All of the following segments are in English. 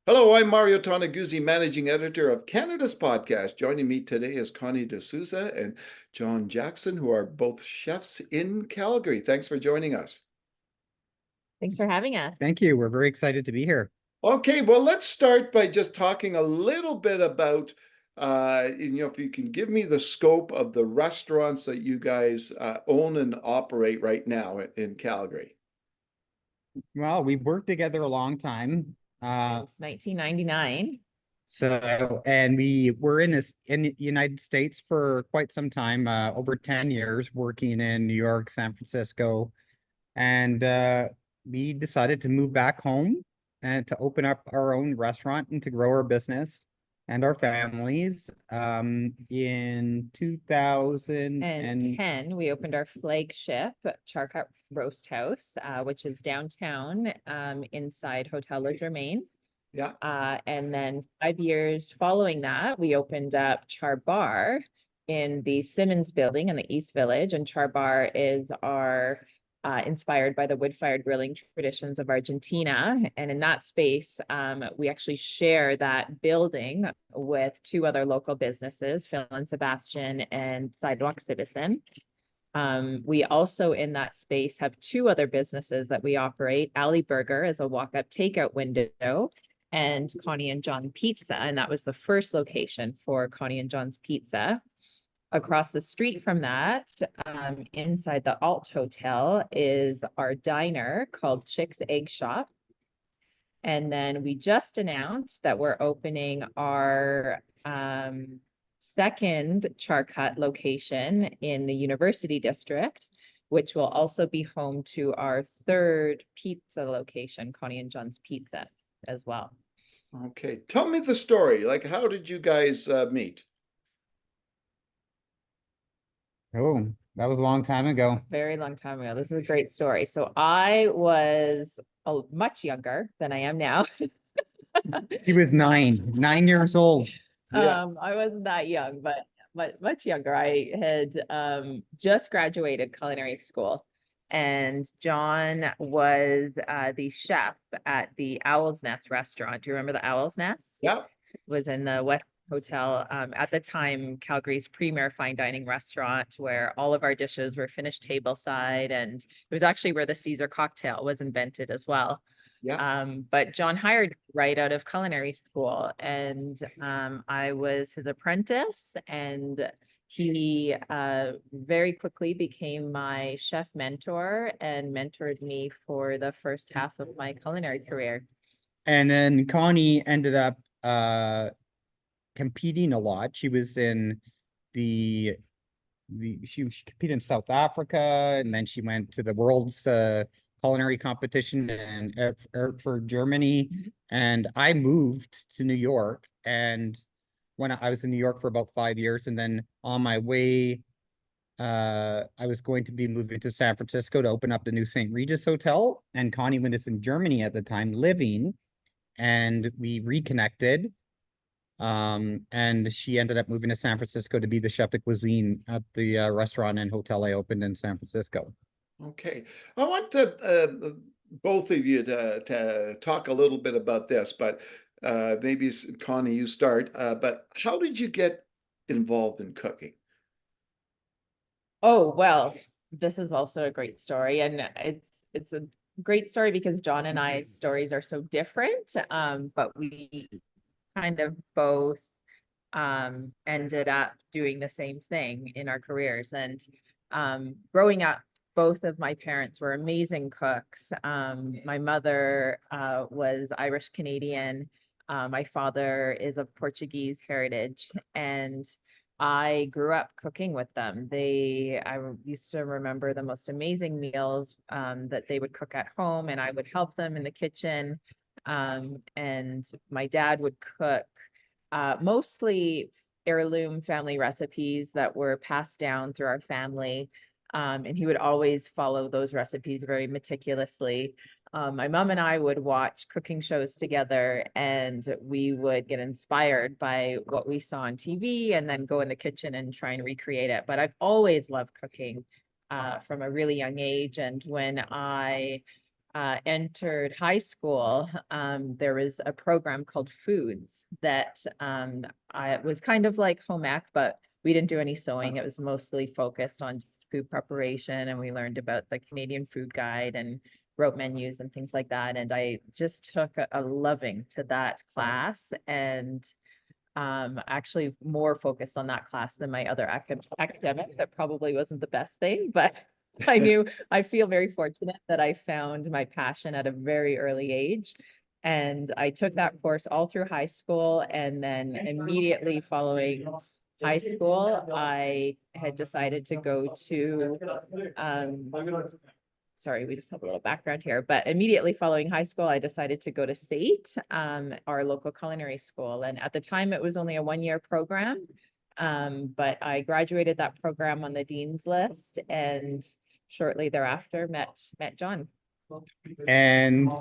Hello, I'm Mario Toneguzzi, managing editor of Canada's podcast. Joining me today is Connie DeSousa and John Jackson, who are both chefs in Calgary. Thanks for joining us. Thanks for having us. Thank you. We're very excited to be here. Okay, well, let's start by just talking a little bit about, if you can give me the scope of the restaurants that you guys own and operate right now in Calgary. Well, we've worked together a long time. Since 1999. And we were in the United States for quite some time, over 10 years, working in New York, San Francisco. And we decided to move back home and to open up our own restaurant and to grow our business and our families. In 2010, we opened our flagship Charcut Roast House, which is downtown, inside Hotel Le Germain. Yeah. And then 5 years following that, we opened up Char Bar in the Simmons building in the East Village. And Char Bar is our inspired by the wood-fired grilling traditions of Argentina. And in that space, we actually share that building with two other local businesses, Phil and Sebastian and Sidewalk Citizen. We also in that space have two other businesses that we operate. Alley Burger is a walk-up takeout window, and Connie and John Pizza. And that was the first location for Connie and John's Pizza. Across the street from that, inside the Alt Hotel, is our diner called Chick's Egg Shop. And then we just announced that we're opening our second Charcut location in the University District, which will also be home to our third pizza location, Connie and John's Pizza, as well. Okay, tell me the story. Like, how did you guys meet? oh, that was a long time ago. Very long time ago. This is a great story. So I was much younger than I am now. She was 9 years old. Yeah. I wasn't that young, but much younger. I had just graduated culinary school, and John was the chef at the Owl's Nest restaurant. Do you remember the Owl's Nest? Yeah. It was in the West Hotel, at the time Calgary's premier fine dining restaurant, where all of our dishes were finished tableside, and it was actually where the Caesar cocktail was invented as well. Yeah. But John hired right out of culinary school, and I was his apprentice, and he very quickly became my chef mentor and mentored me for the first half of my culinary career. And then Connie ended up competing a lot. She was in she competed in South Africa, and then she went to the world's culinary competition in for Germany. And I moved to New York, and when I was in New York for about 5 years, and then on my way, I was going to be moving to San Francisco to open up the new St. Regis Hotel, and Connie was in Germany at the time living, and we reconnected. And she ended up moving to San Francisco to be the chef de cuisine at the restaurant and hotel I opened in San Francisco. Okay, I want to both of you to talk a little bit about this, but maybe Connie, you start. But how did you get involved in cooking? Oh, well, this is also a great story, and it's a great story because John and I's stories are so different. But we kind of both ended up doing the same thing in our careers. And growing up, both of my parents were amazing cooks. My mother was Irish Canadian. My father is of Portuguese heritage, and I grew up cooking with them. I used to remember the most amazing meals that they would cook at home, and I would help them in the kitchen. And my dad would cook mostly heirloom family recipes that were passed down through our family. And he would always follow those recipes very meticulously. My mom and I would watch cooking shows together, and we would get inspired by what we saw on TV and then go in the kitchen and try and recreate it. But I've always loved cooking from a really young age. And when I entered high school, there was a program called Foods that I was kind of like home ec, but we didn't do any sewing. It was mostly focused on just food preparation, and we learned about the Canadian Food Guide and wrote menus and things like that. And I just took a loving to that class, and actually more focused on that class than my other academic. That probably wasn't the best thing, but I feel very fortunate that I found my passion at a very early age. And I took that course all through high school, and then immediately following high school, I had decided to go to sorry, we just have a little background here, but immediately following high school, I decided to go to SAIT, our local culinary school. And at the time, it was only a 1-year program. But I graduated that program on the dean's list, and shortly thereafter met John. And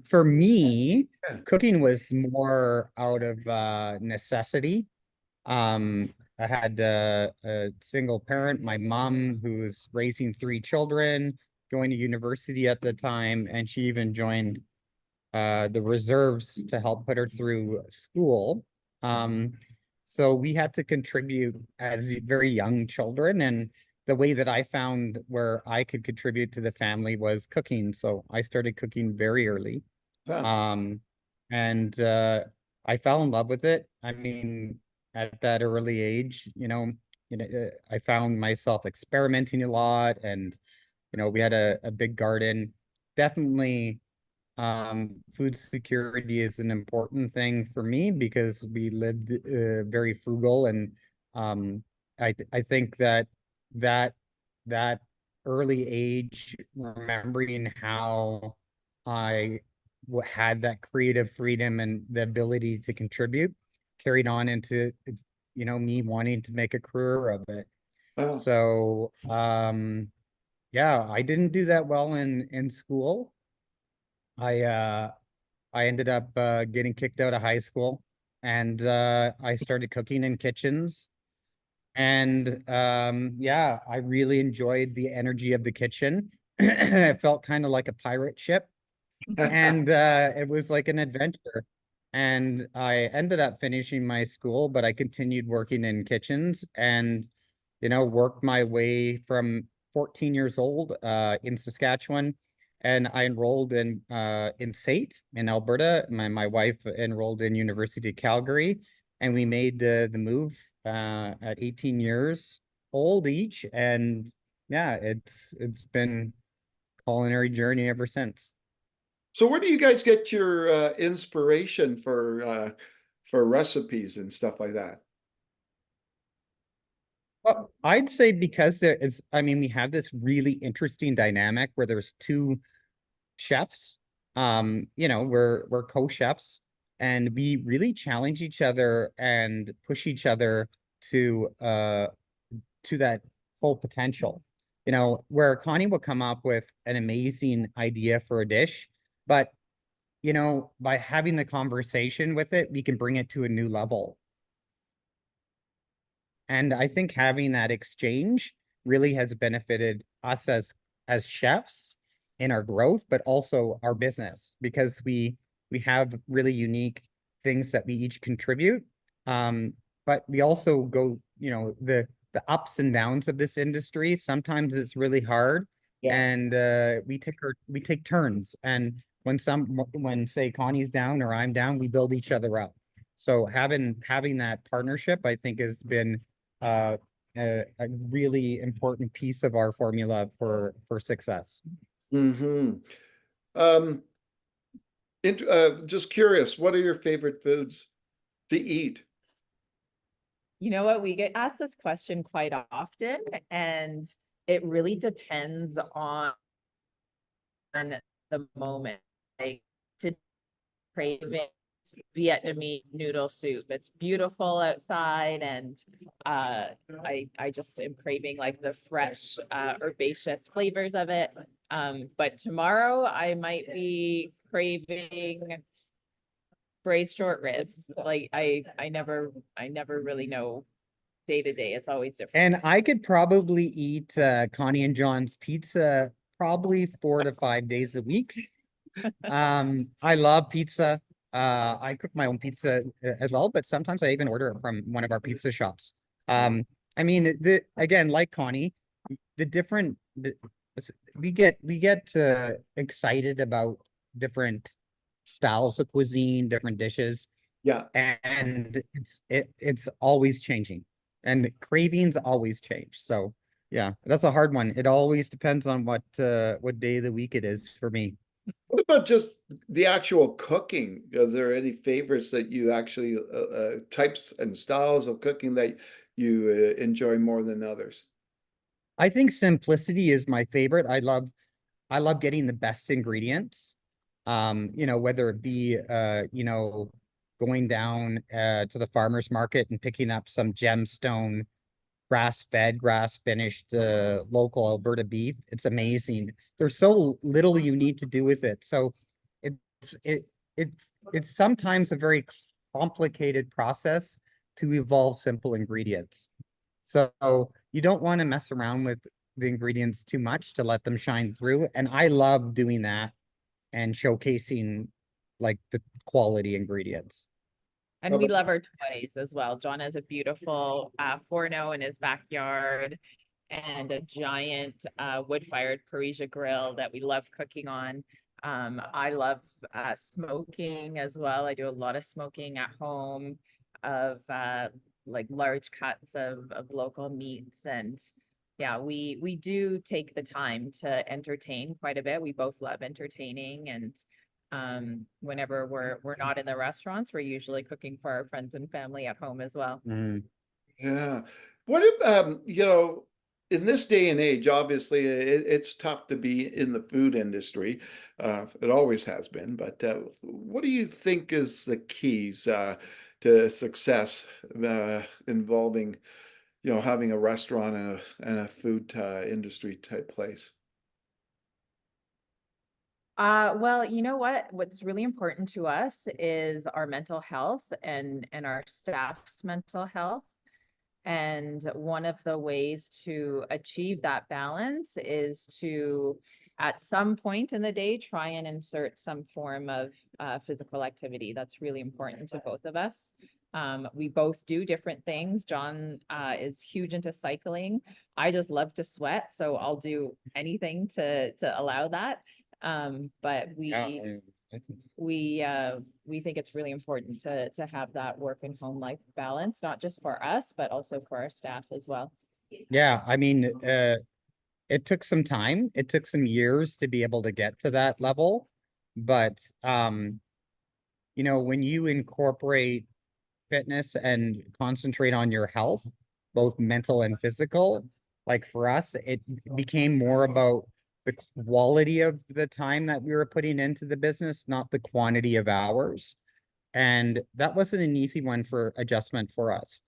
for me, Yeah. cooking was more out of necessity. I had a single parent, my mom, who was raising 3 children, going to university at the time, and she even joined the reserves to help put her through school. So we had to contribute as very young children, and the way that I found where I could contribute to the family was cooking. So I started cooking very early. Huh. And I fell in love with it. I mean, at that early age, I found myself experimenting a lot, and we had a big garden. Definitely, food security is an important thing for me because we lived very frugal, and I think that that early age, remembering how I had that creative freedom and the ability to contribute, carried on into me wanting to make a career of it. Oh. So yeah, I didn't do that well in school. I ended up getting kicked out of high school, and I started cooking in kitchens. And yeah, I really enjoyed the energy of the kitchen. It felt kind of like a pirate ship, and it was like an adventure. And I ended up finishing my school, but I continued working in kitchens, and worked my way from 14 years old in Saskatchewan, and I enrolled in SAIT in Alberta. My wife enrolled in University of Calgary, and we made the move at 18 years old each, and yeah, it's been culinary journey ever since. So where do you guys get your inspiration for recipes and stuff like that? Well, I'd say because I mean, we have this really interesting dynamic where there's 2 chefs. We're co-chefs, and we really challenge each other and push each other to that full potential. Where Connie will come up with an amazing idea for a dish, but by having the conversation with it, we can bring it to a new level. And I think having that exchange really has benefited us as chefs in our growth, but also our business, because we have really unique things that we each contribute. But we also go, the ups and downs of this industry. Sometimes it's really hard. Yeah. And we take turns. And when say Connie's down or I'm down, we build each other up. So having that partnership, I think, has been a really important piece of our formula for success. Mm-hmm. Um, just curious, what are your favorite foods to eat? You know what? We get asked this question quite often, and it really depends on the moment. Like, to craving Vietnamese noodle soup. It's beautiful outside, and I just am craving like the fresh herbaceous flavors of it. But tomorrow I might be craving braised short ribs. Like I never really know day to day. It's always different. And I could probably eat Connie and John's pizza probably 4 to 5 days a week. I love pizza. I cook my own pizza as well, but sometimes I even order it from one of our pizza shops. I mean, again, like Connie, the different we get excited about different styles of cuisine, different dishes, Yeah. and it's always changing, and cravings always change. So yeah, that's a hard one. It always depends on what day of the week it is for me. What about just the actual cooking? Are there any favorites that you actually, types and styles of cooking that you enjoy more than others? I think simplicity is my favorite. I love getting the best ingredients. Whether it be going down to the farmer's market and picking up some gemstone grass-fed, grass-finished local Alberta beef. It's amazing. There's so little you need to do with it. So it's it it's sometimes a very complicated process to evolve simple ingredients. So you don't want to mess around with the ingredients too much to let them shine through. And I love doing that and showcasing like the quality ingredients. And we love our toys as well. John has a beautiful forno in his backyard and a giant wood-fired Parisia grill that we love cooking on. I love smoking as well. I do a lot of smoking at home of like large cuts of local meats. And yeah, we do take the time to entertain quite a bit. We both love entertaining, and whenever we're not in the restaurants, we're usually cooking for our friends and family at home as well. Mm. Yeah. What if, in this day and age, obviously it's tough to be in the food industry. It always has been, but what do you think is the keys to success involving, having a restaurant and a food industry type place? Well, you know what? What's really important to us is our mental health and our staff's mental health. And one of the ways to achieve that balance is to, at some point in the day, try and insert some form of physical activity. That's really important to both of us. We both do different things. John is huge into cycling. I just love to sweat, so I'll do anything to allow that. But we think it's really important to have that work and home life balance, not just for us, but also for our staff as well. Yeah, I mean, it took some time. It took some years to be able to get to that level. But when you incorporate fitness and concentrate on your health, both mental and physical, like for us, it became more about the quality of the time that we were putting into the business, not the quantity of hours. And that wasn't an easy one for adjustment for us.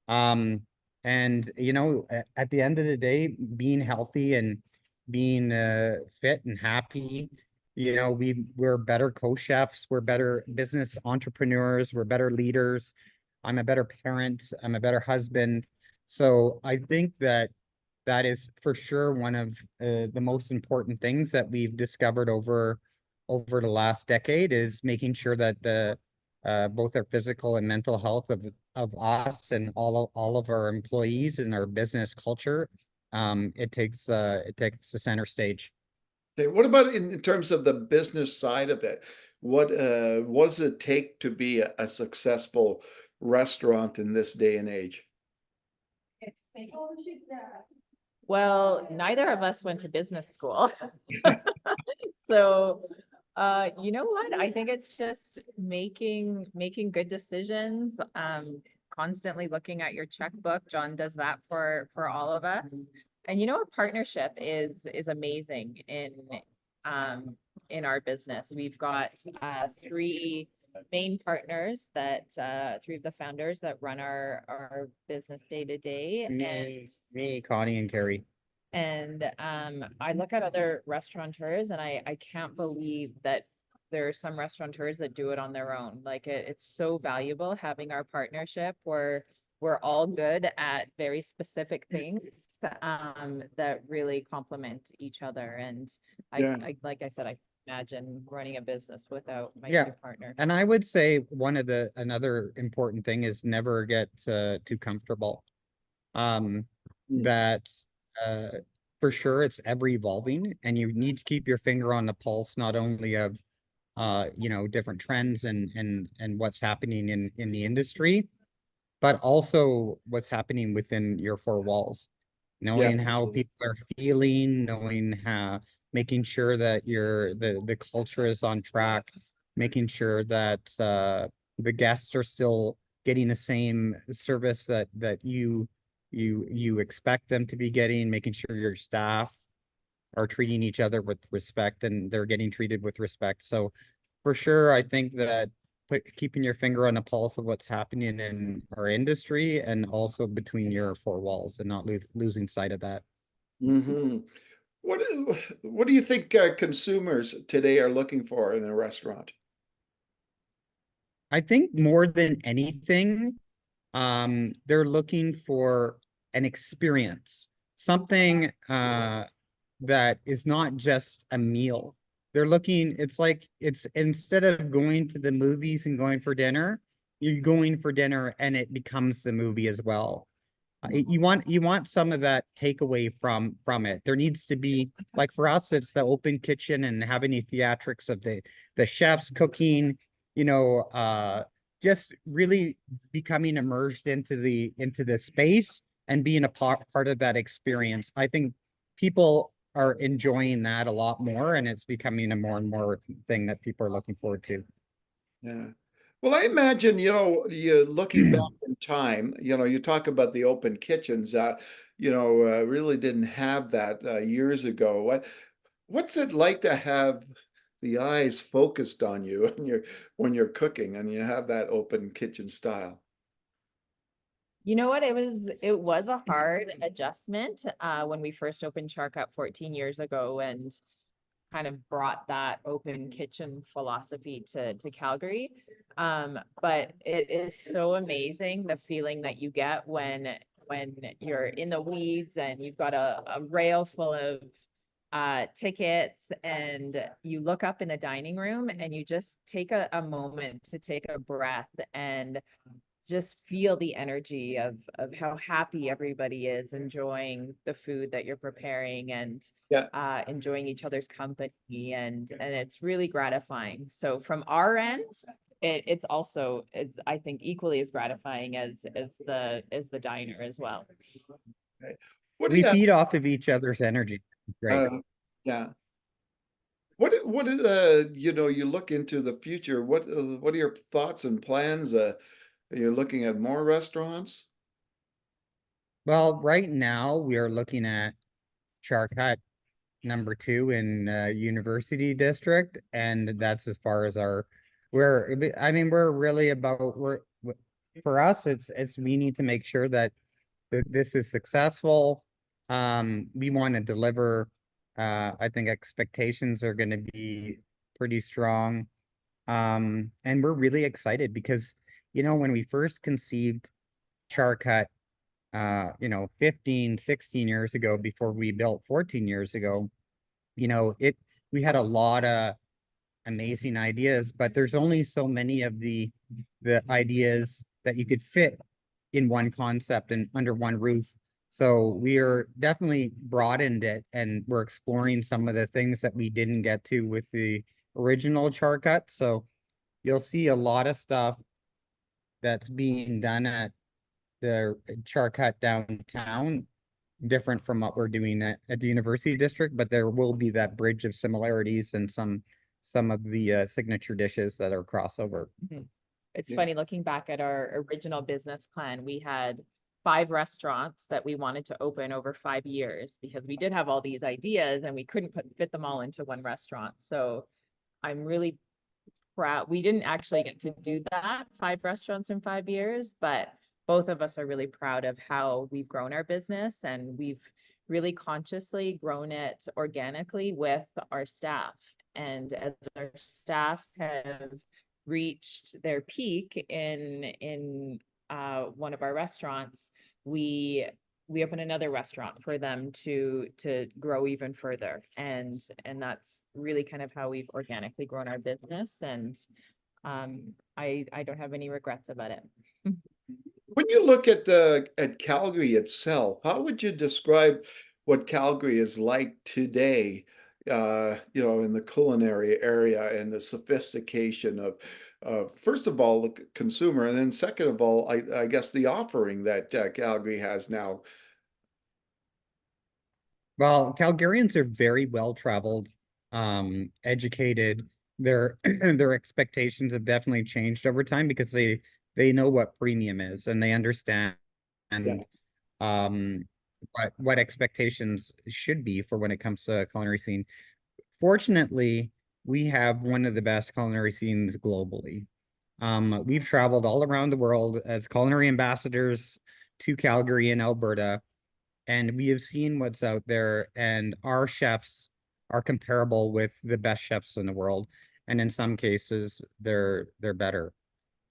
And at the end of the day, being healthy and being fit and happy, we're better co-chefs, we're better business entrepreneurs, we're better leaders. I'm a better parent, I'm a better husband. So I think that is for sure one of the most important things that we've discovered over the last decade, is making sure that the both our physical and mental health of us and all of our employees and our business culture, it takes the center stage. Okay, what about in terms of the business side of it? What does it take to be a successful restaurant in this day and age? Well, neither of us went to business school. So, you know what? I think it's just making good decisions, constantly looking at your checkbook. John does that for all of us. And a partnership is amazing in our business. We've got three main partners that three of the founders that run our business day to day. Me, Connie, and Carrie. And I look at other restaurateurs and I can't believe that there are some restaurateurs that do it on their own. Like it's so valuable having our partnership where we're all good at very specific things that really complement each other. And Yeah. like I said, imagine running a business without my Yeah. new partner. And I would say another important thing is never get too comfortable. Um, Mm. that uh, for sure it's ever evolving, and you need to keep your finger on the pulse, not only of different trends and what's happening in the industry, but also what's happening within your four walls, Yeah. knowing how people are feeling, knowing how, making sure that the culture is on track, making sure that the guests are still getting the same service that you expect them to be getting, making sure your staff are treating each other with respect and they're getting treated with respect. So for sure, I think that keeping your finger on the pulse of what's happening in our industry and also between your four walls and not losing sight of that. Hmm. What do you think consumers today are looking for in a restaurant? I think more than anything, they're looking for an experience, something that is not just a meal. They're looking, it's like it's instead of going to the movies and going for dinner, you're going for dinner and it becomes the movie as well. You want some of that takeaway from it. There needs to be, like for us, it's the open kitchen and having the theatrics of the chefs cooking, you know, just really becoming immersed into the space and being a part of that experience. I think people are enjoying that a lot more, and it's becoming a more and more thing that people are looking forward to. Yeah. Well, I imagine, you looking back in time, you talk about the open kitchens, really didn't have that years ago. What's it like to have the eyes focused on you when you're cooking and you have that open kitchen style? You know what? It was a hard adjustment when we first opened Charcut 14 years ago and kind of brought that open kitchen philosophy to Calgary. But it is so amazing the feeling that you get when you're in the weeds and you've got a rail full of tickets and you look up in the dining room and you just take a moment to take a breath and just feel the energy of how happy everybody is enjoying the food that you're preparing and Yeah. enjoying each other's company and it's really gratifying. So from our end, it's I think equally as gratifying as the diner as well. Okay. What do We you, feed off of each other's energy. Great. yeah. What is, you look into the future, what are your thoughts and plans? You're looking at more restaurants? Well, right now we are looking at Charcut #2 in University District, and that's as far as I mean, we're really about for us, it's we need to make sure that this is successful. We want to deliver. I think expectations are going to be pretty strong. And we're really excited because, when we first conceived Charcut, 15, 16 years ago, before we built 14 years ago, we had a lot of amazing ideas, but there's only so many of the ideas that you could fit in one concept and under one roof. So we are definitely broadened it, and we're exploring some of the things that we didn't get to with the original Charcut. So you'll see a lot of stuff that's being done at the Charcut downtown, different from what we're doing at the University District, but there will be that bridge of similarities and some of the signature dishes that are crossover. It's Yeah. funny looking back at our original business plan, we had 5 restaurants that we wanted to open over 5 years because we did have all these ideas and we couldn't fit them all into one restaurant. So I'm really proud. We didn't actually get to do that, 5 restaurants in 5 years, but both of us are really proud of how we've grown our business and we've really consciously grown it organically with our staff. And as our staff have reached their peak in one of our restaurants, we we open another restaurant for them to grow even further. And that's really kind of how we've organically grown our business. And I don't have any regrets about it. When you look at Calgary itself, how would you describe what Calgary is like today? In the culinary area and the sophistication of first of all the consumer, and then second of all, I guess the offering that Calgary has now. Well, Calgarians are very well traveled, educated. Their their expectations have definitely changed over time because they know what premium is and they understand Yeah, um what expectations should be for when it comes to culinary scene. Fortunately, we have one of the best culinary scenes globally. We've traveled all around the world as culinary ambassadors to Calgary and Alberta, and we have seen what's out there, and our chefs are comparable with the best chefs in the world, and in some cases, they're better.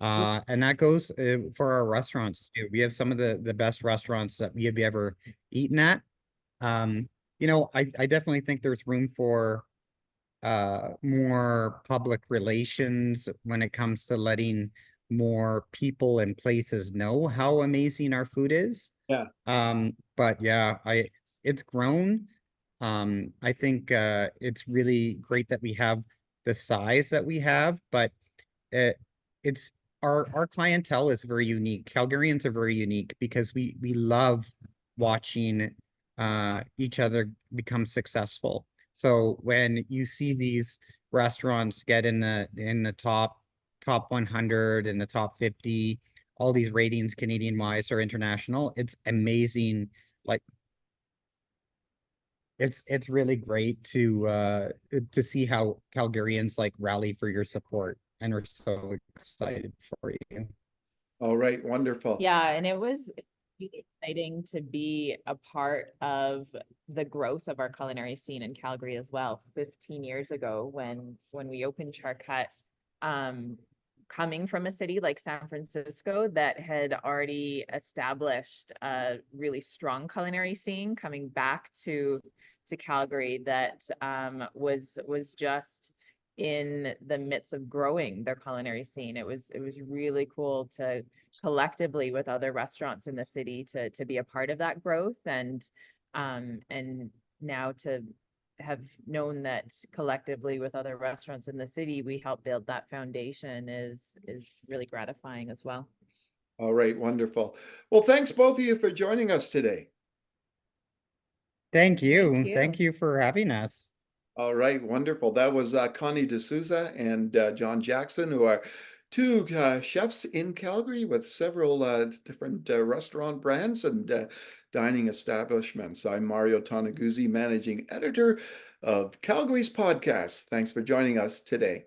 And that goes for our restaurants too. We have some of the best restaurants that we have ever eaten at. I definitely think there's room for more public relations when it comes to letting more people and places know how amazing our food is. yeah. But yeah, it's grown. I think it's really great that we have the size that we have, but it it's our clientele is very unique. Calgarians are very unique because we love watching each other become successful. So when you see these restaurants get in the top 100 and the top 50, all these ratings Canadian wise or international, it's amazing. Like it's really great to see how Calgarians like rally for your support and are so excited for you. All right, wonderful. Yeah, and it was really exciting to be a part of the growth of our culinary scene in Calgary as well. 15 years ago, when we opened Charcut, coming from a city like San Francisco that had already established a really strong culinary scene, coming back to Calgary that was just in the midst of growing their culinary scene. It was really cool to collectively with other restaurants in the city to be a part of that growth, and now to have known that collectively with other restaurants in the city we help build that foundation is really gratifying as well. All right, wonderful. Well, thanks both of you for joining us today. Thank you. Thank you. Thank you for having us. All right, wonderful. That was Connie DeSousa and John Jackson, who are two chefs in Calgary with several different restaurant brands and dining establishments. I'm Mario Toneguzzi, managing editor of Calgary's podcast. Thanks for joining us today.